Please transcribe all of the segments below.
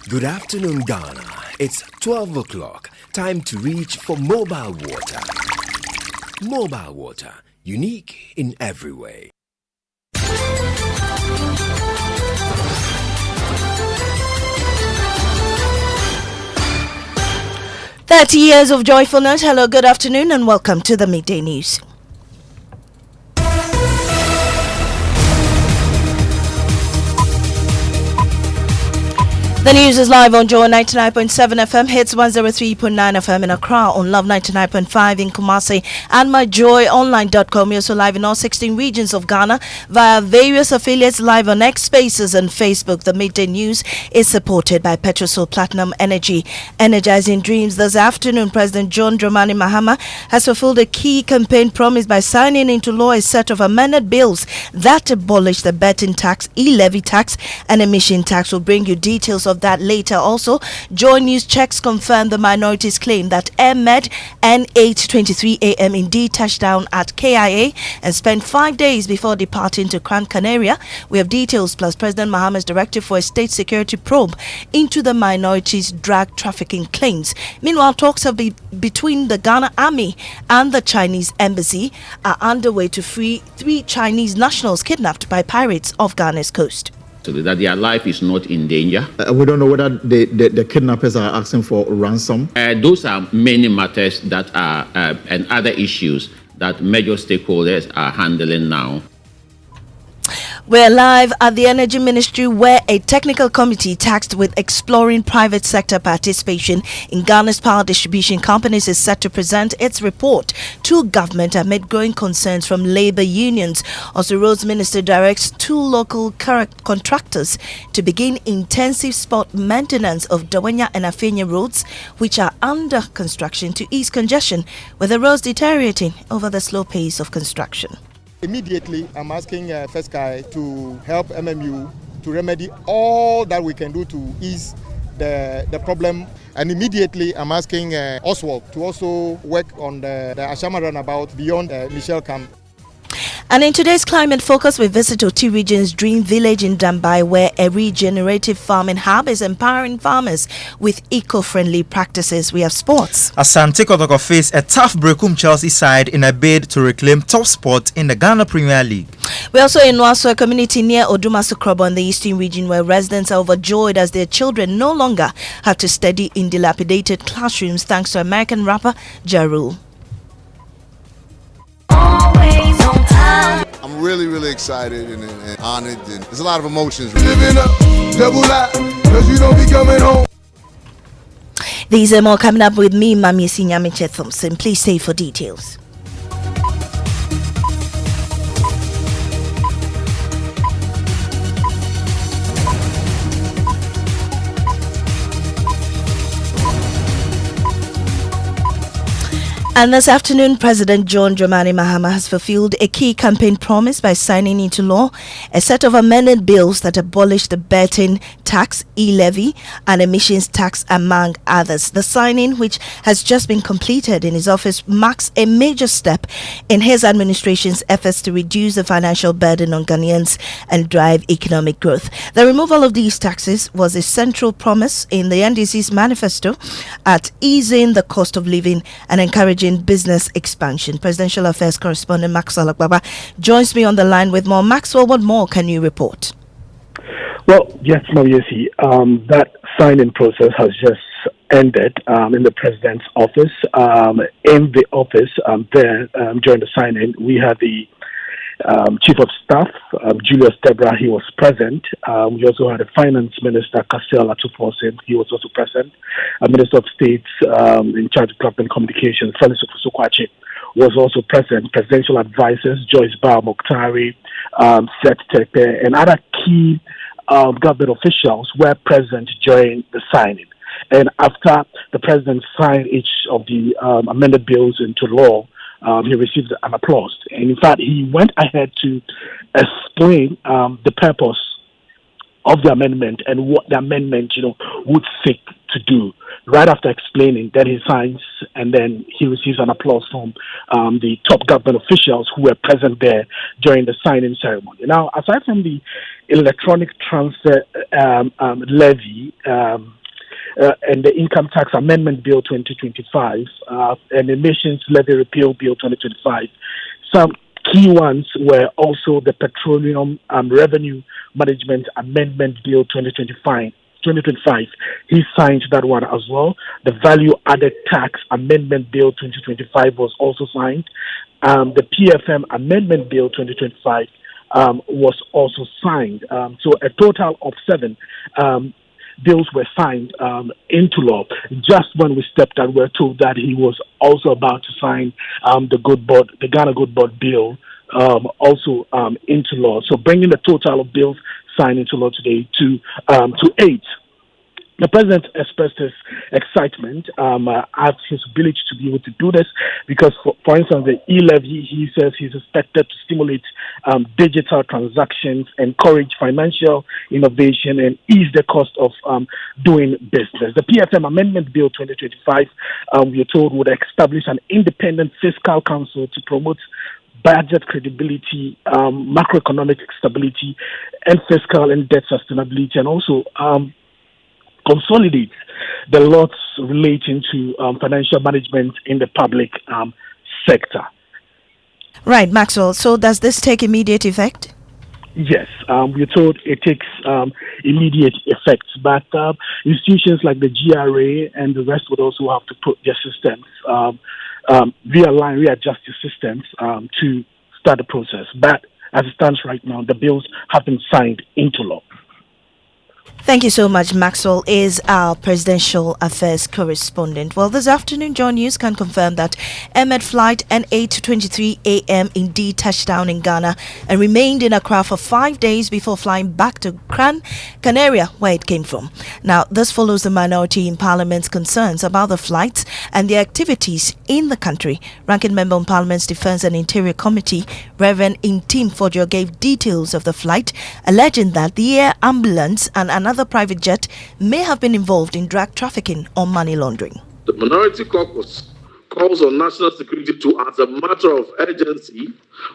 Good afternoon, Ghana. It's 12 o'clock. Time to reach for mobile water. Mobile water, unique in every way. "30 years of joyfulness." Hello, good afternoon, and welcome to the Midday News. The news is live on Joy 99.7 FM, hits 103.9 FM in Accra, on Love 99.5 in Kumasi, and myjoyonline.com. You're also live in all 16 regions of Ghana via various affiliates, live on X Spaces and Facebook. The Midday News is supported by Petrosol Platinum Energy. Energizing dreams. This afternoon, President John Dramani Mahama has fulfilled a key campaign promise by signing into law a set of amended bills that abolish the betting tax, e-levy tax, and emission tax. We'll bring you details of that later. Also, Joy News checks confirm the minorities' claim that Air Med N823 AM indeed touched down at KIA and spent 5 days before departing to Gran Canaria. We have details plus President Mahama's directive for a state security probe into the minorities' drug trafficking claims. Meanwhile, talks between the Ghana Army and the Chinese embassy are underway to free 3 Chinese nationals kidnapped by pirates off Ghana's coast. So that their life is not in danger. We don't know whether the kidnappers are asking for ransom. Those are many matters that are and other issues that major stakeholders are handling now. We're live at the Energy Ministry, where a technical committee tasked with exploring private sector participation in Ghana's power distribution companies is set to present its report to government amid growing concerns from labor unions. Also, Roads Minister directs 2 local contractors to begin intensive spot maintenance of Dawanya and Afenya roads, which are under construction, to ease congestion, with the roads deteriorating over the slow pace of construction. Immediately, I'm asking FESCI to help MMU to remedy all that we can do to ease the problem. And immediately, I'm asking Oswald to also work on the Ashama runabout beyond Michelle Camp. And in today's Climate Focus, we visit Oti Region's Dream Village in Dambai, where a regenerative farming hub is empowering farmers with eco-friendly practices. We have sports. Asante Kotoko face a tough Brekum Chelsea side in a bid to reclaim top spot in the Ghana Premier League. We're also in Waswa, a community near Odumasu Krobo in the Eastern Region, where residents are overjoyed as their children no longer have to study in dilapidated classrooms thanks to American rapper Ja Rule. I'm really excited and honored, and there's a lot of emotions. Living up, double life, cause you don't be coming home. These are more coming up with me, Maame Esi Nyamekye Thompson. Please stay for details. And this afternoon, President John Dramani Mahama has fulfilled a key campaign promise by signing into law a set of amended bills that abolish the betting tax, e-levy, and emissions tax, among others. The signing, which has just been completed in his office, marks a major step in his administration's efforts to reduce the financial burden on Ghanaians and drive economic growth. The removal of these taxes was a central promise in the NDC's manifesto at easing the cost of living and encouraging business expansion. Presidential Affairs correspondent Maxwell Agbaba joins me on the line with more. Maxwell, what more can you report? Well, yes, Maame Esi, that signing process has just ended in the president's office. In the office there during the signing, we had the Chief of Staff, Julius Debra, he was present. We also had the Finance Minister, Kastel Atufosin, he was also present. Minister of State in charge of government communications, Felix Ofusukwache, was also present. Presidential advisors, Joyce Bar Mokhtari, Seth Tepe, and other key government officials were present during the signing. And after the president signed each of the amended bills into law, he received an applause. And in fact, he went ahead to explain the purpose of the amendment and what the amendment, would seek to do. Right after explaining, then he signs, and then he receives an applause from the top government officials who were present there during the signing ceremony. Now, aside from the electronic transfer levy and the Income Tax Amendment Bill 2025 and Emissions Levy Repeal Bill 2025, some key ones were also the Petroleum Revenue Management Amendment Bill 2025. He signed that one as well. The Value Added Tax Amendment Bill 2025 was also signed. The PFM Amendment Bill 2025 was also signed. So a total of 7 bills were signed into law. Just when we stepped out, we were told that he was also about to sign the Ghana Good Board Bill also into law. So bringing the total of bills signed into law today to 8. The president expressed his excitement at his ability to be able to do this because, for instance, the e-levy, he says he's expected to stimulate digital transactions, encourage financial innovation, and ease the cost of doing business. The PFM Amendment Bill 2025, we are told, would establish an independent fiscal council to promote budget credibility, macroeconomic stability, and fiscal and debt sustainability, and also consolidate the laws relating to financial management in the public sector. Right, Maxwell. So does this take immediate effect? Yes, we're told it takes immediate effect, but institutions like the GRA and the rest would also have to put their systems, readjust the systems to start the process. But as it stands right now, the bills have been signed into law. Thank you so much. Maxwell is our presidential affairs correspondent. Well, this afternoon, John News can confirm that Emirates flight N823 AM indeed touched down in Ghana and remained in Accra for 5 days before flying back to Gran Canaria, where it came from. Now, this follows the minority in Parliament's concerns about the flights and the activities in the country. Ranking member on Parliament's Defence and Interior Committee, Reverend Intim Fodio, gave details of the flight, alleging that the air ambulance and another private jet may have been involved in drug trafficking or money laundering. The Minority Caucus calls on national security to, as a matter of urgency,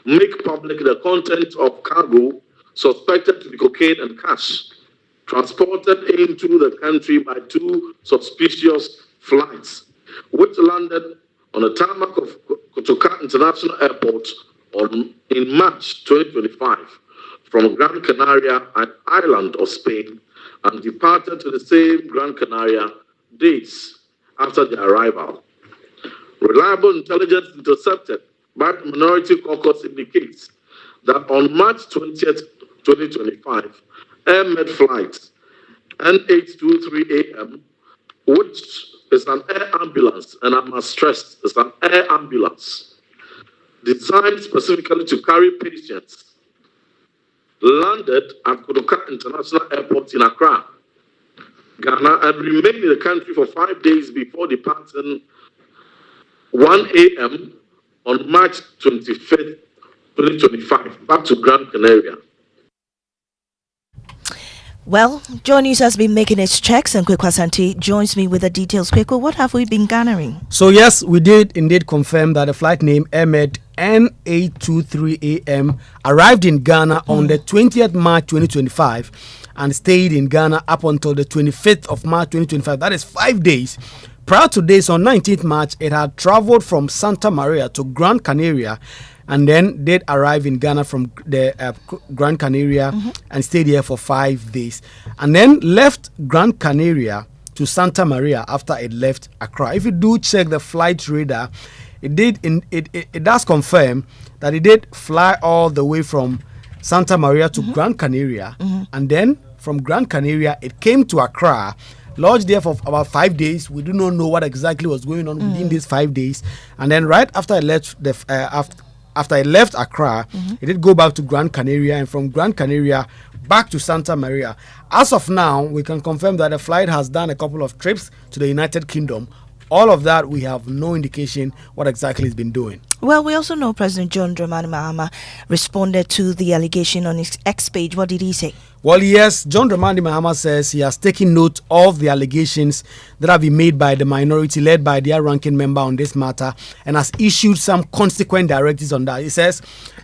make public the content of cargo suspected to be cocaine and cash transported into the country by 2 suspicious flights, which landed on the tarmac of Kotoka International Airport in March 2025 from Gran Canaria, an island of Spain, and departed to the same Gran Canaria days after their arrival. Reliable intelligence intercepted by the Minority Caucus indicates that on March 20th, 2025, Air Med flight N823 AM, which is an air ambulance, and I must stress, it's an air ambulance designed specifically to carry patients, landed at Kotoka International Airport in Accra, Ghana, and remained in the country for 5 days before departing 1 a.m. on March 25th, 2025, back to Gran Canaria. Well, John News has been making its checks, and Kwekwasanti joins me with the details. Kwekwa, what have we been garnering? So yes, we did indeed confirm that the flight name Emirates N823 AM arrived in Ghana on the 20th March 2025 and stayed in Ghana up until the 25th of March 2025. That is 5 days. Prior to this, on 19th March, it had traveled from Santa Maria to Gran Canaria and then did arrive in Ghana from the Gran Canaria and stayed here for 5 days. And then left Gran Canaria to Santa Maria after it left Accra. If you do check the flight radar, it does confirm that it did fly all the way from Santa Maria to Gran Canaria, and then from Gran Canaria it came to Accra, lodged there for about 5 days. We do not know what exactly was going on within these 5 days, and then right after it left after it left Accra, it did go back to Gran Canaria, and from Gran Canaria back to Santa Maria. As of now, we can confirm that the flight has done a couple of trips to the United Kingdom, all of that, we have no indication what exactly he's been doing. Well, we also know President John Dramani Mahama responded to the allegation on his X page. What did he say? Well, yes, John Dramani Mahama says he has taken note of the allegations that have been made by the minority led by their ranking member on this matter and has issued some consequent directives on that. He says,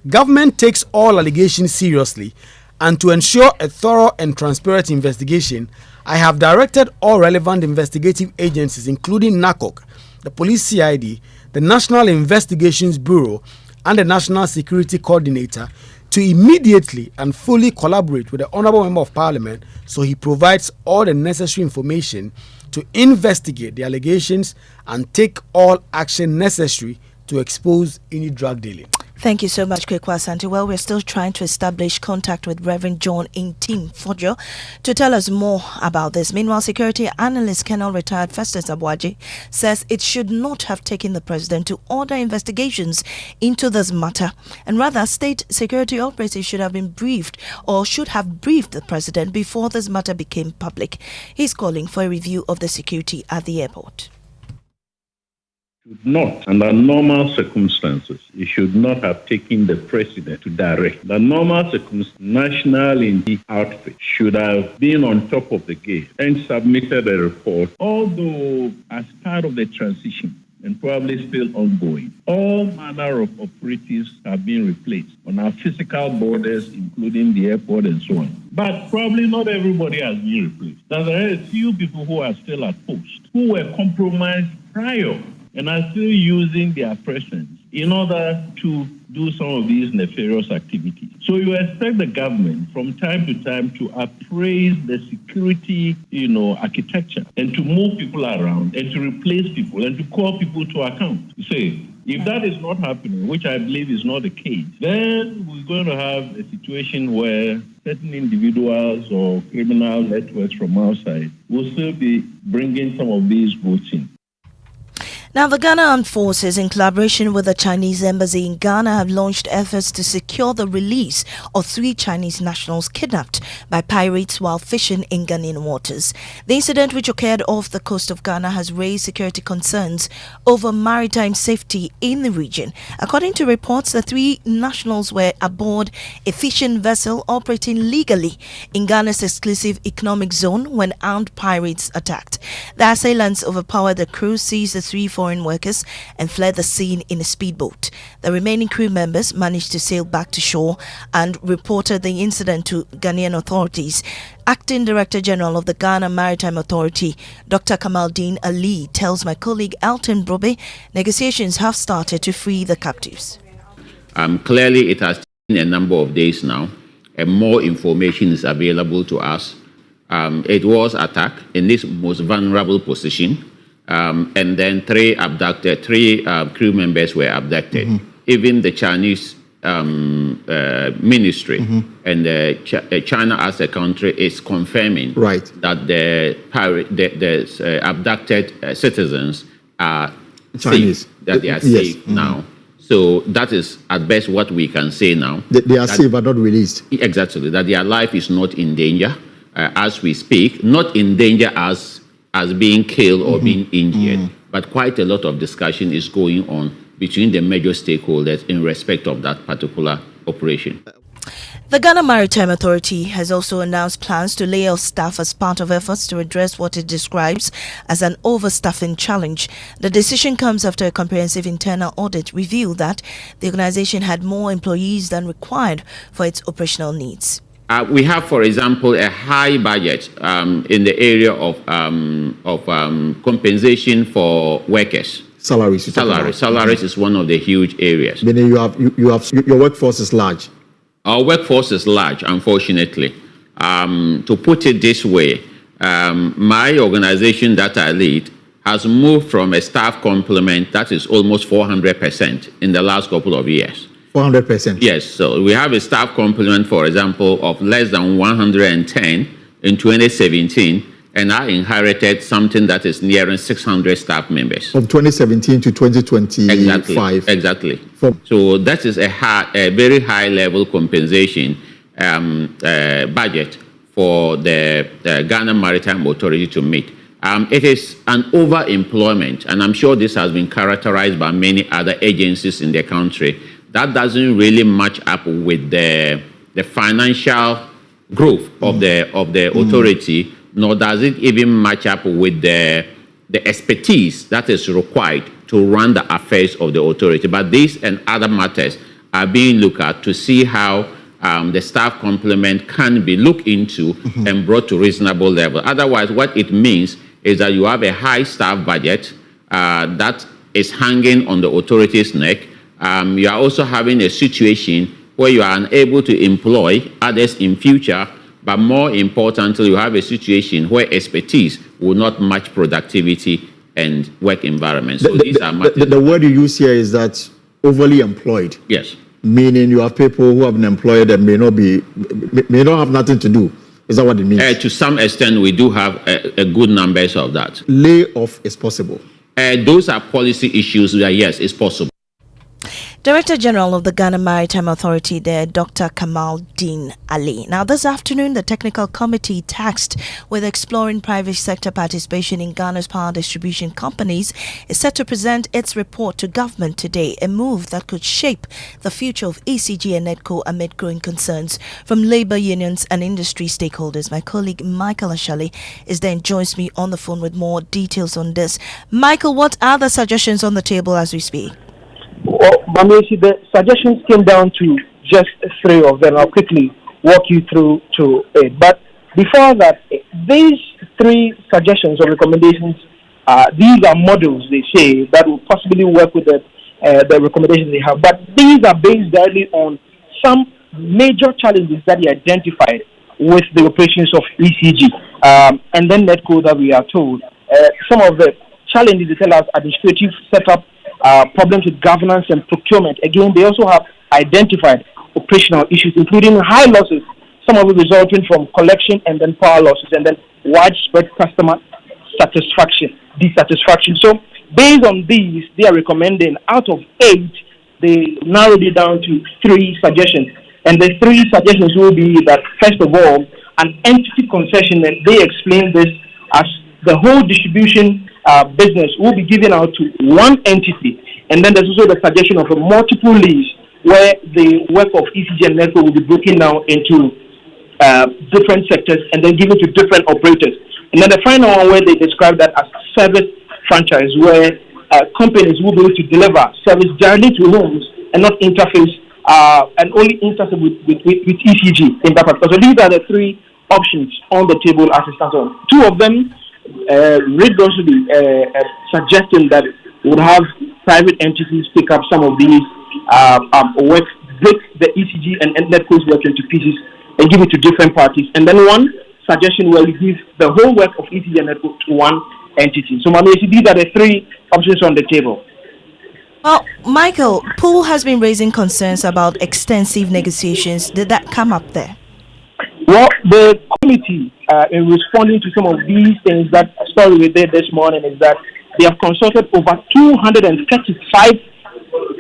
government takes all allegations seriously, and to ensure a thorough and transparent investigation, I have directed all relevant investigative agencies, including NACOC, the Police CID, the National Investigations Bureau, and the National Security Coordinator, to immediately and fully collaborate with the Honourable Member of Parliament so he provides all the necessary information to investigate the allegations and take all action necessary to expose any drug dealing. Thank you so much, Kwekwa Asante. Well, we're still trying to establish contact with Reverend John Intim Fojo to tell us more about this. Meanwhile, security analyst Colonel retired Festus Abwaji says it should not have taken the president to order investigations into this matter, and rather state security operatives should have been briefed or should have briefed the president before this matter became public. He's calling for a review of the security at the airport. Not, under normal circumstances, it should not have taken the president to direct. The normal circumstances, national indeed outfit should have been on top of the game and submitted a report, although as part of the transition and probably still ongoing. All manner of operatives have been replaced on our physical borders, including the airport and so on. But probably not everybody has been replaced. There are a few people who are still at post, who were compromised prior and are still using their presence in order to do some of these nefarious activities. So you expect the government from time to time to appraise the security, architecture and to move people around and to replace people and to call people to account. You say, if that is not happening, which I believe is not the case, then we're going to have a situation where certain individuals or criminal networks from outside will still be bringing some of these votes in. Now, the Ghana Armed Forces, in collaboration with the Chinese Embassy in Ghana, have launched efforts to secure the release of 3 Chinese nationals kidnapped by pirates while fishing in Ghanaian waters. The incident, which occurred off the coast of Ghana, has raised security concerns over maritime safety in the region. According to reports, the 3 nationals were aboard a fishing vessel operating legally in Ghana's exclusive economic zone when armed pirates attacked. The assailants overpowered the crew, seized the 3 foreign workers and fled the scene in a speedboat. The remaining crew members managed to sail back to shore and reported the incident to Ghanaian authorities. Acting Director General of the Ghana Maritime Authority, Dr. Kamaldeen Ali, tells my colleague Alton Brobe negotiations have started to free the captives. Clearly, it has taken a number of days now, and more information is available to us. It was attacked in this most vulnerable position. And then 3 crew members were abducted. Mm-hmm. Even the Chinese ministry and China as a country is confirming that the abducted citizens are Chinese. safe, that they are safe now. So that is at best what we can say now. They are safe but not released. Exactly, that their life is not in danger as we speak, not in danger as being killed or being injured, but quite a lot of discussion is going on between the major stakeholders in respect of that particular operation. The Ghana Maritime Authority has also announced plans to lay off staff as part of efforts to address what it describes as an overstaffing challenge. The decision comes after a comprehensive internal audit revealed that the organization had more employees than required for its operational needs. We have, for example, a high budget in the area of compensation for workers. Salaries is one of the huge areas. Meaning your workforce is large. Our workforce is large, unfortunately. To put it this way, my organization that I lead has moved from a staff complement that is almost 400% in the last couple of years. 400%? Yes. So we have a staff complement, for example, of less than 110 in 2017, and I inherited something that is nearing 600 staff members. From 2017 to 2025? Exactly. So that is a very high level compensation budget for the Ghana Maritime Authority to meet. It is an overemployment, and I'm sure this has been characterized by many other agencies in the country. That doesn't really match up with the financial growth of the authority, nor does it even match up with the expertise that is required to run the affairs of the authority. But these and other matters are being looked at to see how the staff complement can be looked into and brought to reasonable level. Otherwise, what it means is that you have a high staff budget that is hanging on the authority's neck. You are also having a situation where you are unable to employ others in future, but more importantly, you have a situation where expertise will not match productivity and work environment. So these are matters. The word you use here is that overly employed. Yes. Meaning you have people who have been employed and may not have nothing to do. Is that what it means? To some extent, we do have a good numbers of that. Layoff is possible. Those are policy issues that, yes, it's possible. Director General of the Ghana Maritime Authority there, Dr. Kamal Din Ali. Now, this afternoon, the technical committee tasked with exploring private sector participation in Ghana's power distribution companies is set to present its report to government today, a move that could shape the future of ECG and NEDCO amid growing concerns from labor unions and industry stakeholders. My colleague Michael Ashali is there and joins me on the phone with more details on this. Michael, what are the suggestions on the table as we speak? Well, Maame Esi, the suggestions came down to just 3 of them. I'll quickly walk you through to it. But before that, these 3 suggestions or recommendations, these are models, they say, that will possibly work with the recommendations they have. But these are based directly on some major challenges that they identified with the operations of ECG and then NEDCO that we are told. Some of the challenges they tell us: administrative setup, problems with governance and procurement. Again, they also have identified operational issues, including high losses, some of it resulting from collection and then power losses, and then widespread customer dissatisfaction. So, based on these, they are recommending out of 8, they narrowed it down to 3 suggestions. And the 3 suggestions will be that, first of all, an entity concession, and they explain this as the whole distribution business will be given out to one entity, and then there's also the suggestion of a multiple lease where the work of ECG and NEDCO will be broken down into different sectors and then given to different operators. And then the final one where they describe that as service franchise, where companies will be able to deliver service directly to homes and not interface and only interface with ECG in that part. So these are the 3 options on the table as it stands on. 2 of them read also suggesting that we would have private entities pick up some of these work, break the ECG and NEDCO's work into pieces and give it to different parties. And then one suggestion where we give the whole work of ECG and NEDCO to one entity. So, Maame Esi, these are the 3 options on the table. Well, Michael, Pool has been raising concerns about extensive negotiations. Did that come up there? Well, the committee, in responding to some of these things, that story we did this morning is that they have consulted over 235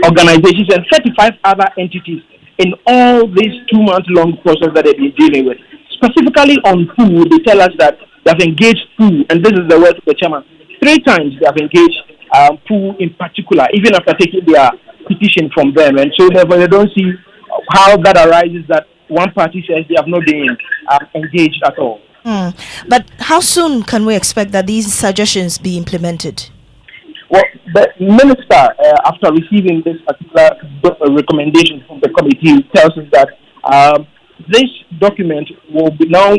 organizations and 35 other entities in all this 2-month-long process that they've been dealing with. Specifically on pool, they tell us that they have engaged pool, and this is the word of the chairman, 3 times they have engaged pool in particular, even after taking their petition from them. And so therefore they don't see how that arises that one party says they have not been engaged at all. But how soon can we expect that these suggestions be implemented? Well, the minister, after receiving this particular recommendation from the committee, tells us that this document will now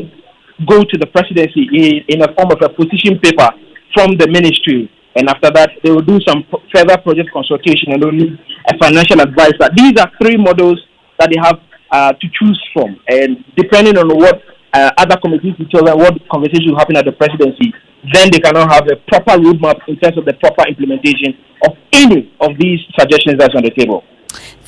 go to the presidency in a form of a position paper from the ministry. And after that, they will do some further project consultation and they'll need a financial advisor. These are 3 models that they have to choose from, and depending on what other committees tell them what conversation will happen at the presidency, then they cannot have a proper roadmap in terms of the proper implementation of any of these suggestions that's on the table.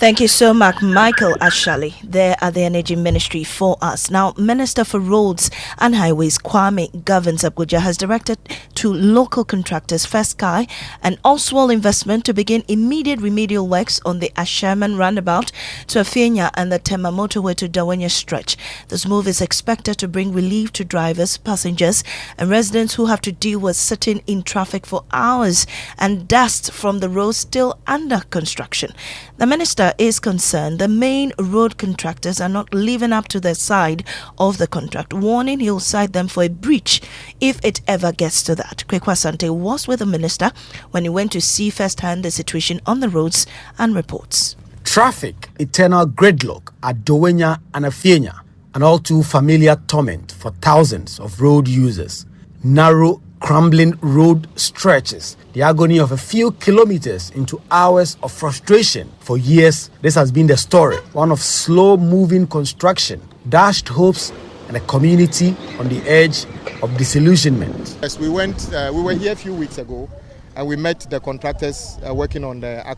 Thank you so much, Michael Ashali, there at the Energy Ministry for us. Now, Minister for Roads and Highways, Kwame Governs Abuja, has directed to local contractors First Sky and Oswald Investment to begin immediate remedial works on the Asherman roundabout to Afenya and the Tema motorway to Dawanya stretch. This move is expected to bring relief to drivers, passengers, and residents who have to deal with sitting in traffic for hours and dust from the roads still under construction. The minister is concerned the main road contractors are not living up to their side of the contract, warning he'll cite them for a breach if it ever gets to that. Kwekwa Sante was with the minister when he went to see firsthand the situation on the roads and reports. Traffic, eternal gridlock at Dawanya and Afenya, an all too familiar torment for thousands of road users. Narrow, crumbling road stretches, the agony of a few kilometers into hours of frustration. For years, this has been the story, one of slow-moving construction, dashed hopes, and a community on the edge of disillusionment. Yes, we were here a few weeks ago, and we met the contractors working on the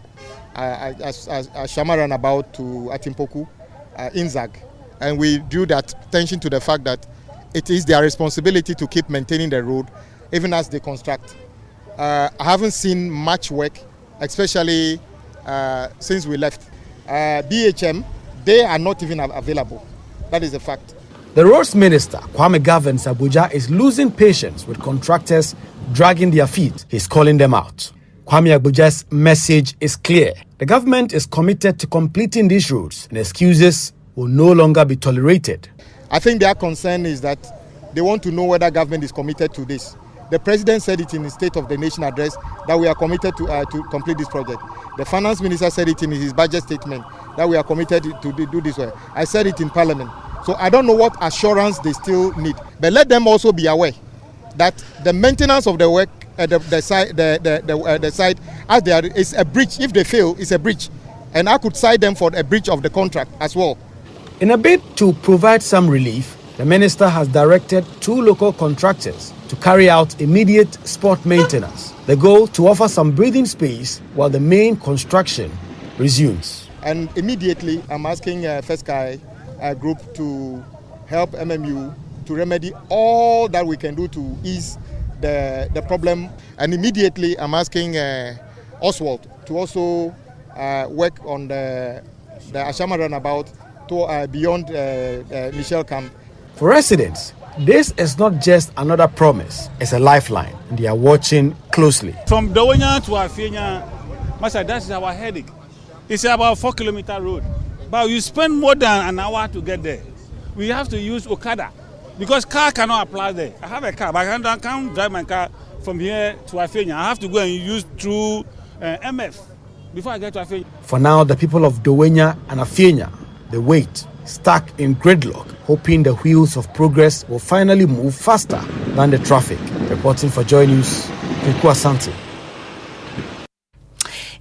Ashama roundabout to Atimpoku, Inzag, and we drew that attention to the fact that it is their responsibility to keep maintaining the road even as they construct. I haven't seen much work, especially since we left. BHM, they are not even available. That is a fact. The roads minister, Kwame Governs Abuja, is losing patience with contractors dragging their feet. He's calling them out. Kwame Abuja's message is clear. The government is committed to completing these roads, and excuses will no longer be tolerated. I think their concern is that they want to know whether government is committed to this. The president said it in his State of the Nation address that we are committed to complete this project. The finance minister said it in his budget statement that we are committed to do this work. I said it in Parliament. So I don't know what assurance they still need. But let them also be aware that the maintenance of the work at the site as there is a breach. If they fail, it's a breach. And I could cite them for a breach of the contract as well. In a bid to provide some relief, the minister has directed 2 local contractors to carry out immediate spot maintenance. The goal to offer some breathing space while the main construction resumes. And immediately, I'm asking First Sky Group to help MMU to remedy all that we can do to ease the problem. And immediately, I'm asking Oswald to also work on the Ashama runabout to beyond Michelle Camp. For residents, this is not just another promise, it's a lifeline, and they are watching closely. From Dawanya to Afenya, Master, that's our headache. It's about 4-kilometer road, but you spend more than an hour to get there. We have to use Okada because car cannot apply there. I have a car, but I can't drive my car from here to Afenya. I have to go and use through MF before I get to Afenya. For now, the people of Dawanya and Afenya, they wait, stuck in gridlock, hoping the wheels of progress will finally move faster than the traffic. Reporting for Joy News, Kwekwa Sante.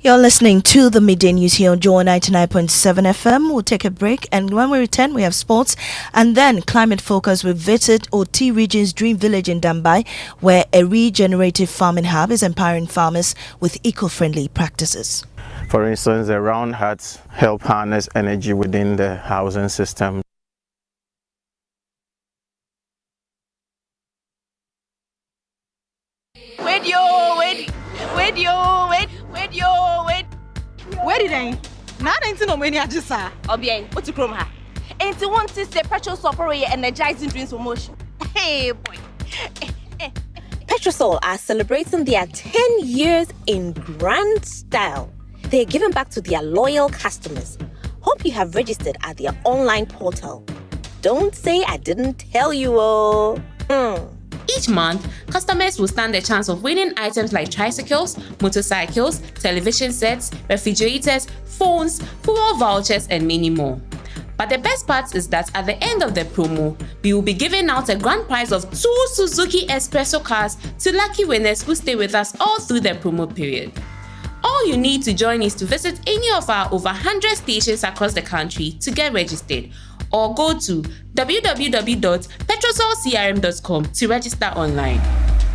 You're listening to the Midday News here on Joy 99.7 FM. We'll take a break, and when we return, we have sports and then climate focus. We visit OT Region's Dream Village in Dambai, where a regenerative farming hub is empowering farmers with eco-friendly practices. For instance, the round huts help harness energy within the housing system. Where did I? Now I don't know when I just saw. Obiang, what's the chrome ha? And to want to say Petrosol for your energizing dreams for motion. Hey boy. Petrosol are celebrating their 10 years in grand style. They're giving back to their loyal customers. Hope you have registered at their online portal. Don't say I didn't tell you, oh. Each month, customers will stand a chance of winning items like tricycles, motorcycles, television sets, refrigerators, phones, fuel vouchers, and many more. But the best part is that at the end of the promo, we will be giving out a grand prize of 2 Suzuki Espresso cars to lucky winners who stay with us all through the promo period. All you need to join is to visit any of our over 100 stations across the country to get registered, or go to www.petrosolcrm.com to register online.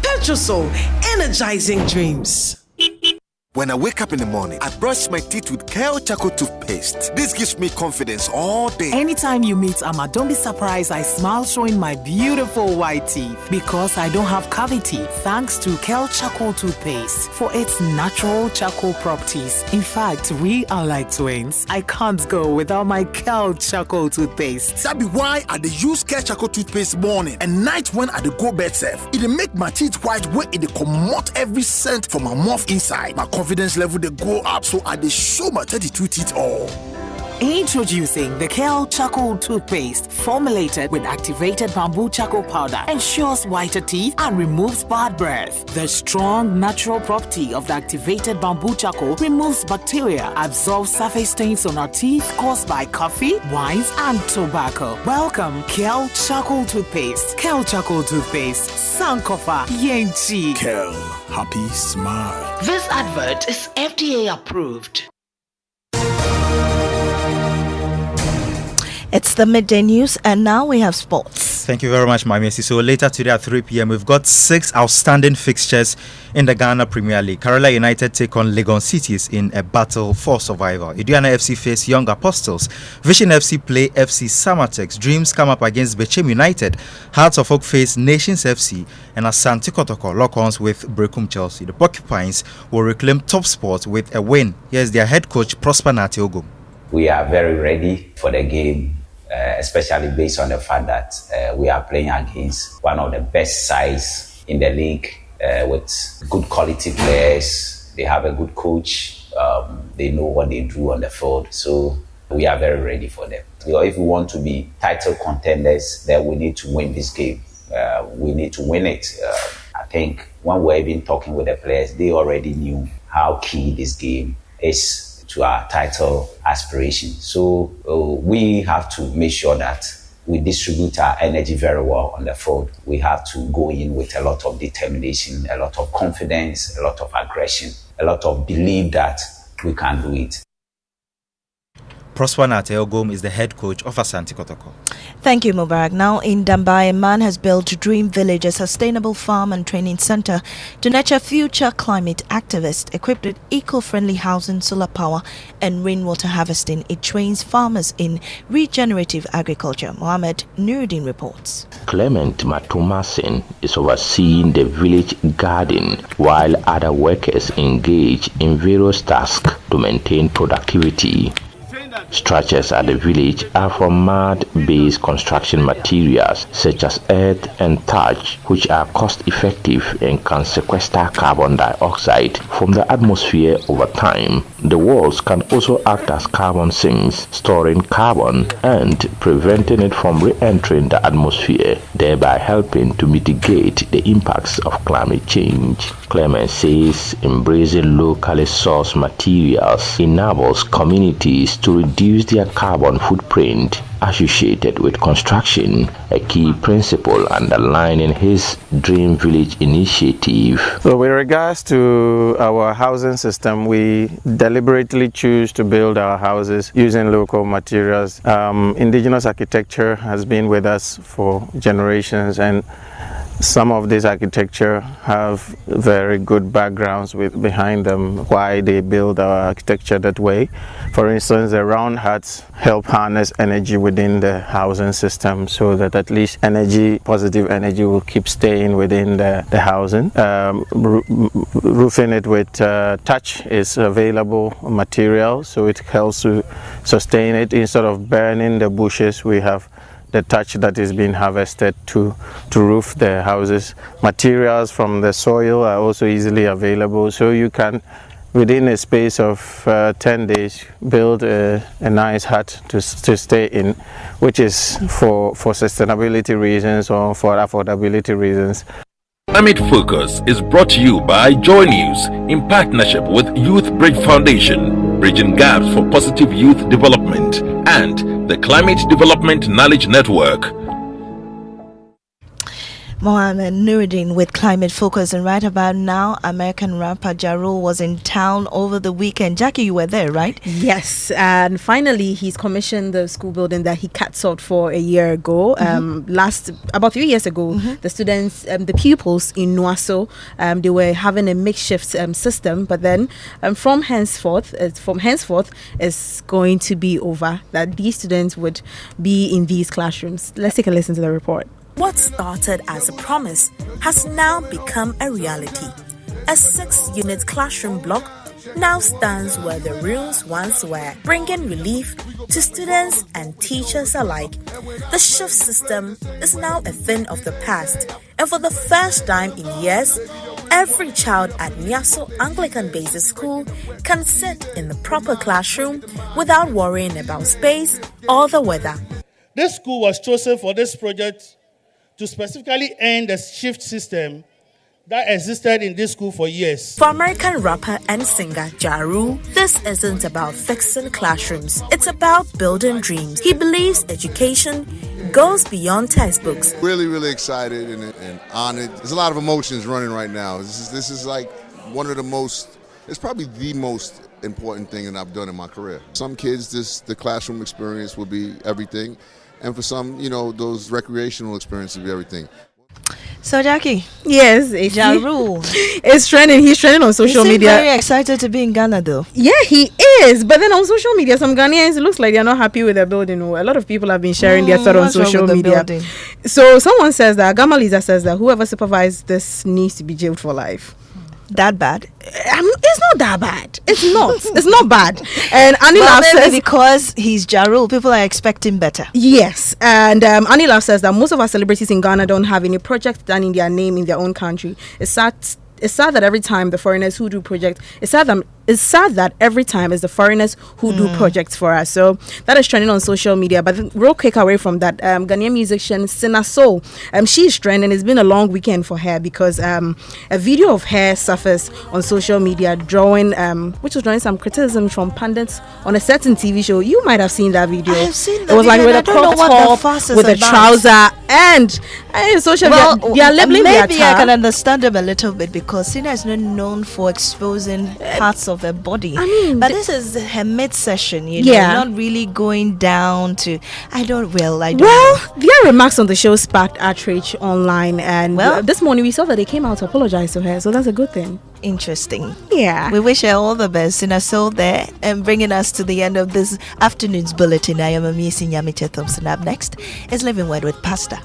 Petrosol, energizing dreams. When I wake up in the morning, I brush my teeth with Kale Charcoal toothpaste. This gives me confidence all day. Anytime you meet Amma, don't be surprised I smile showing my beautiful white teeth because I don't have cavity thanks to Kale Charcoal toothpaste for its natural charcoal properties. In fact, we are like twins. I can't go without my Kale Charcoal toothpaste. That be why I dey use Kale Charcoal toothpaste morning and night when I dey go bed safe. It dey make my teeth white where it dey comot every scent from my mouth inside. My confidence level they go up, so I dey show my 32 teeth all. Introducing the Kale Charcoal toothpaste, formulated with activated bamboo charcoal powder, ensures whiter teeth and removes bad breath. The strong natural property of the activated bamboo charcoal removes bacteria, absorbs surface stains on our teeth caused by coffee, wines, and tobacco. Welcome, Kale Charcoal toothpaste. Kale Charcoal toothpaste, Sankofa Yenchi. Kale, happy smile. This advert is FDA approved. It's the midday news, and now we have sports. Thank you very much, Maame Esi. So later today at 3 p.m., we've got 6 outstanding fixtures in the Ghana Premier League. Kerala United take on Legon Cities in a battle for survival. Aduana FC face Young Apostles. Vision FC play FC Samatex. Dreams come up against Bechem United. Hearts of Oak face Nations FC. And Asante Kotoko lock-ons with Brekum Chelsea. The Porcupines will reclaim top spot with a win. Here's their head coach, Prosper Natiogum. We are very ready for the game. Especially based on the fact that we are playing against one of the best sides in the league with good quality players. They have a good coach. They know what they do on the field. So we are very ready for them. If we want to be title contenders, then we need to win this game. We need to win it. I think when we're even talking with the players, they already knew how key this game is to our title aspiration. So we have to make sure that we distribute our energy very well on the field. We have to go in with a lot of determination, a lot of confidence, a lot of aggression, a lot of belief that we can do it. Prosper Natiogum is the head coach of Asante Kotoko. Thank you, Mubarak. Now in Dambai, a man has built Dream Village, a sustainable farm and training center to nurture future climate activists. Equipped with eco-friendly housing, solar power and rainwater harvesting, it trains farmers in regenerative agriculture. Mohammed Nuruddin reports. Clement Matumasin is overseeing the village garden while other workers engage in various tasks to maintain productivity. Structures at the village are from mud-based construction materials such as earth and thatch, which are cost-effective and can sequester carbon dioxide from the atmosphere over time. The walls can also act as carbon sinks, storing carbon and preventing it from re-entering the atmosphere, thereby helping to mitigate the impacts of climate change. Clement says embracing locally sourced materials enables communities to reduce their carbon footprint associated with construction, a key principle underlining his Dream Village initiative. So with regards to our housing system, we deliberately choose to build our houses using local materials. Indigenous architecture has been with us for generations, and some of this architecture have very good backgrounds behind them, why they build our architecture that way. For instance, the round huts help harness energy within the housing system so that at least positive energy will keep staying within the housing. Roofing it with thatch is available material, so it helps to sustain it. Instead of burning the bushes, we have the thatch that is being harvested to roof the houses. Materials from the soil are also easily available, so you can, within a space of 10 days, build a nice hut to stay in, which is for sustainability reasons or for affordability reasons. Climate Focus is brought to you by Joy News in partnership with Youth Bridge Foundation, bridging gaps for positive youth development, and the Climate Development Knowledge Network. Mohammed Nuruddin with Climate Focus. And right about now, American rapper Ja Rule was in town over the weekend. Jackie, you were there, right? Yes, and finally he's commissioned the school building that he cut out for a year ago. About 3 years ago, the students, the pupils in Nuaso, they were having a makeshift system, but then from henceforth, it's going to be over, that these students would be in these classrooms. Let's take a listen to the report. What started as a promise has now become a reality. A 6-unit classroom block now stands where the rooms once were, bringing relief to students and teachers alike. The shift system is now a thing of the past, and for the first time in years, every child at Niaso Anglican Basic School can sit in the proper classroom without worrying about space or the weather. This school was chosen for this project to specifically end the shift system that existed in this school for years. For American rapper and singer Ja Rule, this isn't about fixing classrooms. It's about building dreams. He believes education goes beyond textbooks. Really excited and honored. There's a lot of emotions running right now. This is like one of the most, it's probably the most important thing that I've done in my career. Some kids, the classroom experience will be everything. And for some, those recreational experiences will be everything. So, Jackie. Yes, Ja Rule. It's trending. He's trending on social media. Very excited to be in Ghana, though. Yeah, he is. But then on social media, some Ghanaians, it looks like they're not happy with the building. A lot of people have been sharing their thought on social media. So someone says that, Gama Lisa says that whoever supervised this needs to be jailed for life. That bad? It's not that bad. It's not. It's not bad. And Anilaf says, because he's Ja Rule, people are expecting better. Yes. And Anilaf says that most of our celebrities in Ghana don't have any project done in their name in their own country. It's sad that every time the foreigners who do projects, it's sad that every time it's the foreigners who do projects for us. So that is trending on social media. But real quick away from that, Ghanaian musician Sina Soul, she's trending. It's been a long weekend for her because a video of her surfaced on social media which was drawing some criticism from pundits on a certain TV show. You might have seen that video. I have seen it was like with a crop top, with a trouser, and social media, they are labeling their maybe I can understand them a little bit because Sina is not known for exposing parts of her body. But this is her mid-session, not really going down to. I don't know. Their remarks on the show sparked outrage online, and this morning we saw that they came out to apologize to her, so that's a good thing. Interesting. Yeah. We wish her all the best in her soul there, and bringing us to the end of this afternoon's bulletin. I am Maame Esi Nyamekye Thompson. Up next is Living Word with Pastor.